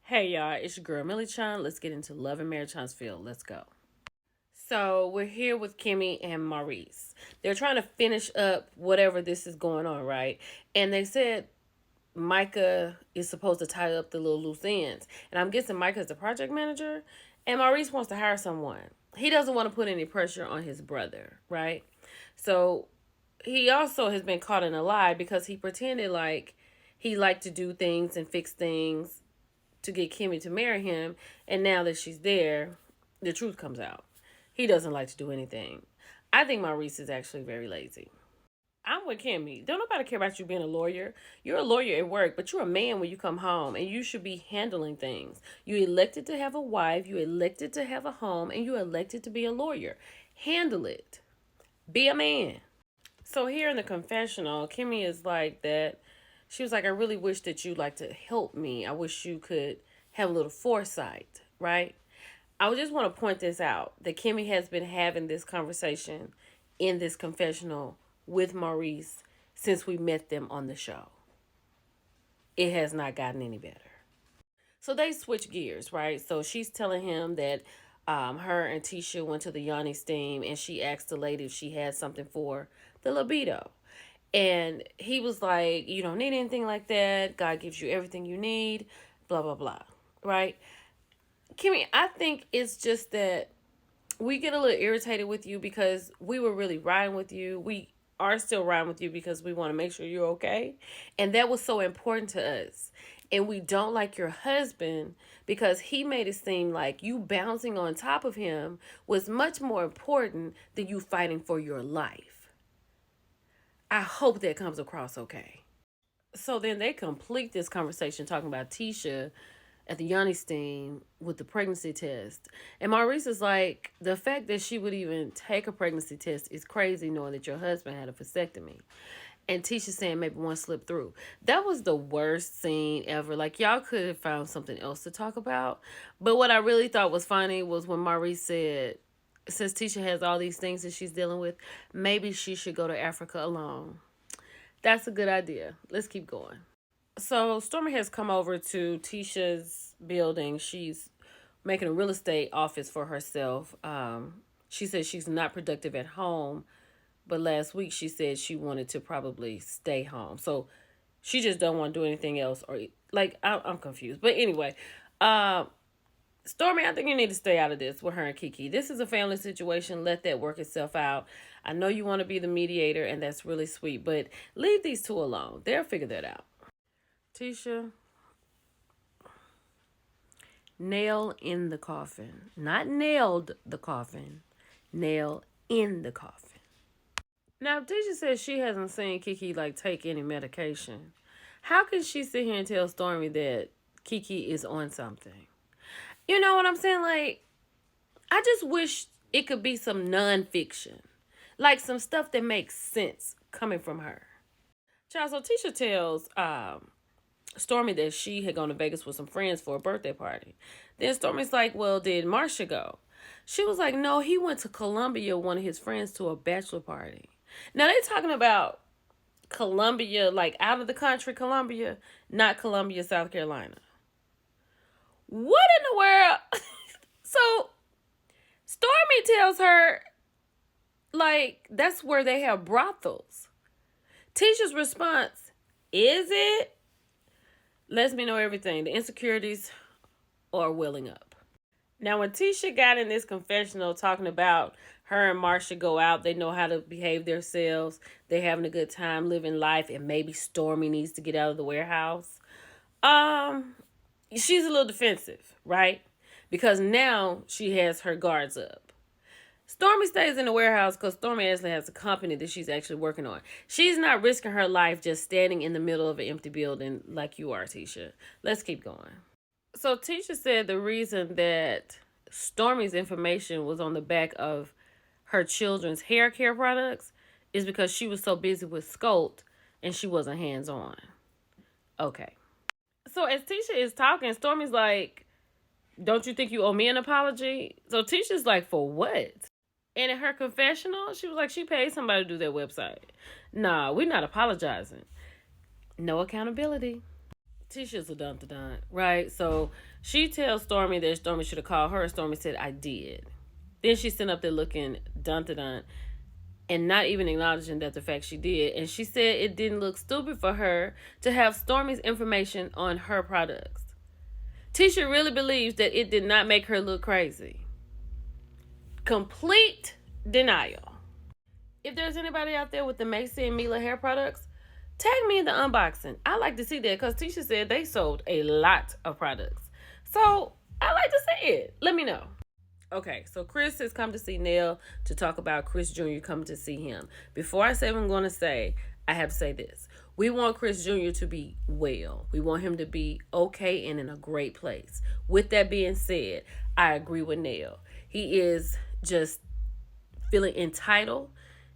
Hey y'all, it's your girl Millie Chan. Let's get into Love and Marriage Huntsville. Let's go. So we're here with Kimmy and Maurice. They're trying to finish up whatever this is going on, right? And they said Micah is supposed to tie up the little loose ends. And I'm guessing Micah is the project manager. And Maurice wants to hire someone. He doesn't want to put any pressure on his brother, right? So he also has been caught in a lie because he pretended like he liked to do things and fix things to get Kimmy to marry him, and now that she's there, the truth comes out. He doesn't like to do anything. I think Maurice is actually very lazy. I'm with Kimmy. Don't nobody care about you being a lawyer. You're a lawyer at work, but you're a man when you come home, and you should be handling things. You elected to have a wife, you elected to have a home, and you elected to be a lawyer. Handle it. Be a man. So here in the confessional, Kimmy is like that. She was like, I really wish that you'd like to help me. I wish you could have a little foresight, right? I would just want to point this out that Kimmy has been having this conversation in this confessional with Maurice since we met them on the show. It has not gotten any better. So they switch gears, right? So she's telling him that her and Tisha went to the Yanni Steam and she asked the lady if she had something for the libido. And he was like, you don't need anything like that. God gives you everything you need, blah, blah, blah. Right? Kimmy, I think it's just that we get a little irritated with you because we were really riding with you. We are still riding with you because we want to make sure you're okay. And that was so important to us. And we don't like your husband because he made it seem like you bouncing on top of him was much more important than you fighting for your life. I hope that comes across okay. So then they complete this conversation talking about Tisha at the Yanni Steam with the pregnancy test. And Maurice is like, the fact that she would even take a pregnancy test is crazy knowing that your husband had a vasectomy. And Tisha saying maybe one slipped through. That was the worst scene ever. Like, y'all could have found something else to talk about. But what I really thought was funny was when Maurice said, since Tisha has all these things that she's dealing with, maybe she should go to Africa alone. That's a good idea. Let's keep going. So Stormy has come over to Tisha's building. She's making a real estate office for herself. She says she's not productive at home, but last week she said she wanted to probably stay home. So she just don't want to do anything else, or like I'm confused. But anyway, Stormy, I think you need to stay out of this with her and Kiki. This is a family situation. Let that work itself out. I know you want to be the mediator, and that's really sweet, but leave these two alone. They'll figure that out. Tisha, nail in the coffin. Not nailed the coffin. Nail in the coffin. Now, Tisha says she hasn't seen Kiki like take any medication. How can she sit here and tell Stormy that Kiki is on something? You know what I'm saying? Like, I just wish it could be some nonfiction. Like some stuff that makes sense coming from her. Child, so Tisha tells Stormy that she had gone to Vegas with some friends for a birthday party. Then Stormy's like, well, did Marcia go? She was like, no, he went to Columbia, one of his friends, to a bachelor party. Now, they talking about Columbia, like out of the country Columbia, not Columbia, South Carolina. What in the world? So, Stormy tells her, like, that's where they have brothels. Tisha's response, is it? Lets me know everything. The insecurities are welling up. Now, when Tisha got in this confessional talking about her and Marcia go out, they know how to behave themselves, they're having a good time living life, and maybe Stormy needs to get out of the warehouse. She's a little defensive, right? Because now she has her guards up. Stormy stays in the warehouse because Stormy actually has a company that she's actually working on. She's not risking her life just standing in the middle of an empty building like you are, Tisha. Let's keep going. So Tisha said the reason that Stormy's information was on the back of her children's hair care products is because she was so busy with Sculpt and she wasn't hands-on. Okay. So as Tisha is talking, Stormy's like, don't you think you owe me an apology? So Tisha's like, for what? And in her confessional, she was like, she paid somebody to do their website. Nah, we're not apologizing. No accountability. Tisha's a dun, right? So she tells Stormy that Stormy should have called her. Stormy said, I did. Then she sent up there looking dun and not even acknowledging that the fact she did. And she said it didn't look stupid for her to have Stormy's information on her products. Tisha really believes that it did not make her look crazy. Complete denial. If there's anybody out there with the Macy and Mila hair products, tag me in the unboxing. I like to see that because Tisha said they sold a lot of products. So I like to see it. Let me know. Okay, so Chris has come to see Nell to talk about Chris Jr. coming to see him. Before I say what I'm going to say, I have to say this. We want Chris Jr. to be well. We want him to be okay and in a great place. With that being said, I agree with Nell. He is just feeling entitled.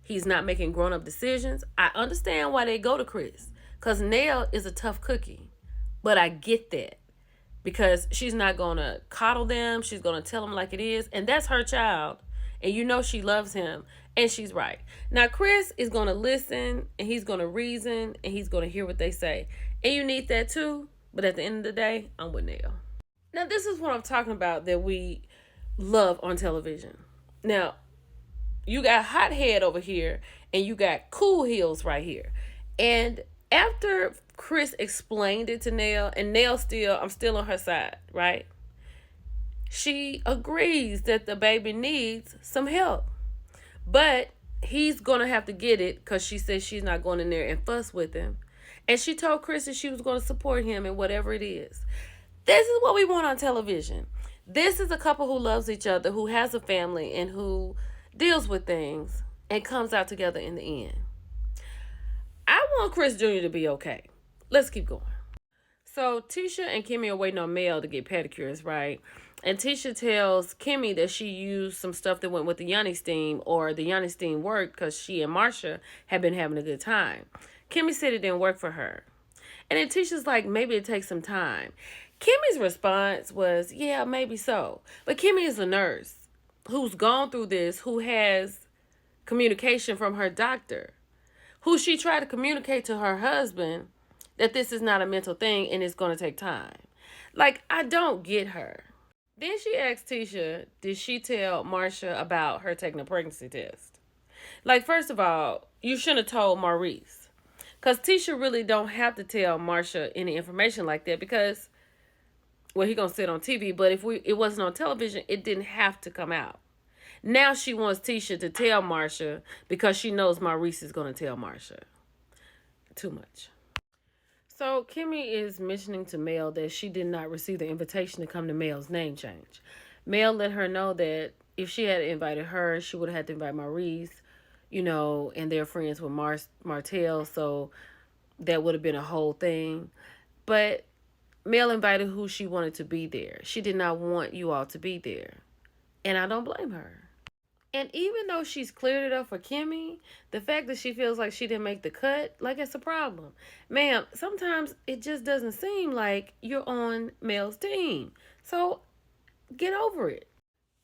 He's not making grown-up decisions. I understand why they go to Chris, because Nell is a tough cookie. But I get that. Because she's not going to coddle them. She's going to tell them like it is. And that's her child. And you know she loves him. And she's right. Now, Chris is going to listen. And he's going to reason. And he's going to hear what they say. And you need that too. But at the end of the day, I'm with Nell. Now, this is what I'm talking about that we love on television. Now, you got Hot Head over here. And you got Cool Heels right here. And after Chris explained it to Nell, and Nell I'm still on her side, right? She agrees that the baby needs some help. But he's going to have to get it because she says she's not going in there and fuss with him. And she told Chris that she was going to support him in whatever it is. This is what we want on television. This is a couple who loves each other, who has a family, and who deals with things and comes out together in the end. I want Chris Jr. to be okay. Let's keep going. So Tisha and Kimmy are waiting on Mel to get pedicures, right? And Tisha tells Kimmy that she used some stuff that went with the Yoni Steam, or the Yoni Steam worked because she and Marcia had been having a good time. Kimmy said it didn't work for her. And then Tisha's like, maybe it takes some time. Kimmy's response was, yeah, maybe so. But Kimmy is a nurse who's gone through this, who has communication from her doctor, who she tried to communicate to her husband that this is not a mental thing and it's going to take time. Like, I don't get her. Then she asked Tisha, did she tell Marcia about her taking a pregnancy test? Like, first of all, you shouldn't have told Maurice. Because Tisha really don't have to tell Marcia any information like that because, well, he going to sit on TV. But if it wasn't on television, it didn't have to come out. Now she wants Tisha to tell Marcia because she knows Maurice is going to tell Marcia. Too much. So Kimmy is mentioning to Mel that she did not receive the invitation to come to Mel's name change. Mel let her know that if she had invited her, she would have had to invite Maurice, and they're friends with Martell, so that would have been a whole thing. But Mel invited who she wanted to be there. She did not want you all to be there. And I don't blame her. And even though she's cleared it up for Kimmy, the fact that she feels like she didn't make the cut, like, it's a problem. Ma'am, sometimes it just doesn't seem like you're on Mel's team. So get over it.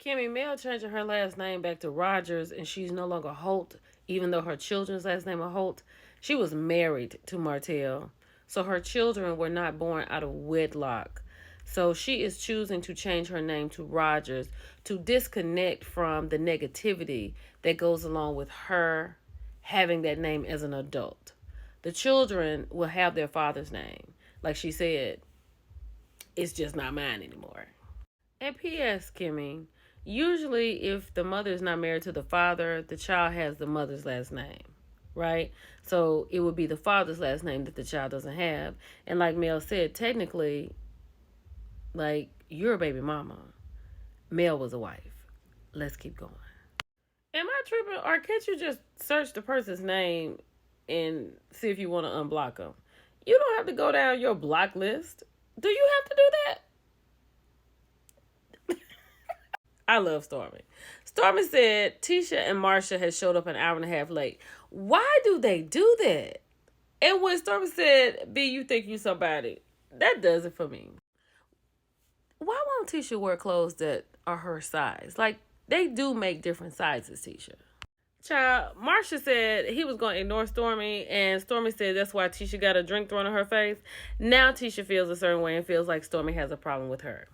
Kimmy, Mel changing her last name back to Rogers, and she's no longer Holt, even though her children's last name are Holt. She was married to Martell, so her children were not born out of wedlock. So she is choosing to change her name to Rogers to disconnect from the negativity that goes along with her having that name as an adult. The children will have their father's name. Like she said, it's just not mine anymore. And P.S., Kimmy, usually if the mother is not married to the father, the child has the mother's last name, right? So it would be the father's last name that the child doesn't have. And like Mel said, technically, like, you're a baby mama. Mel was a wife. Let's keep going. Am I tripping? Or can't you just search the person's name and see if you want to unblock them? You don't have to go down your block list. Do you have to do that? I love Stormy. Stormy said Tisha and Marcia had showed up an hour and a half late. Why do they do that? And when Stormy said, B, you think you somebody, that does it for me. Why won't Tisha wear clothes that are her size? Like, they do make different sizes, Tisha. Child, Marsha said he was going to ignore Stormy, and Stormy said that's why Tisha got a drink thrown in her face. Now Tisha feels a certain way and feels like Stormy has a problem with her.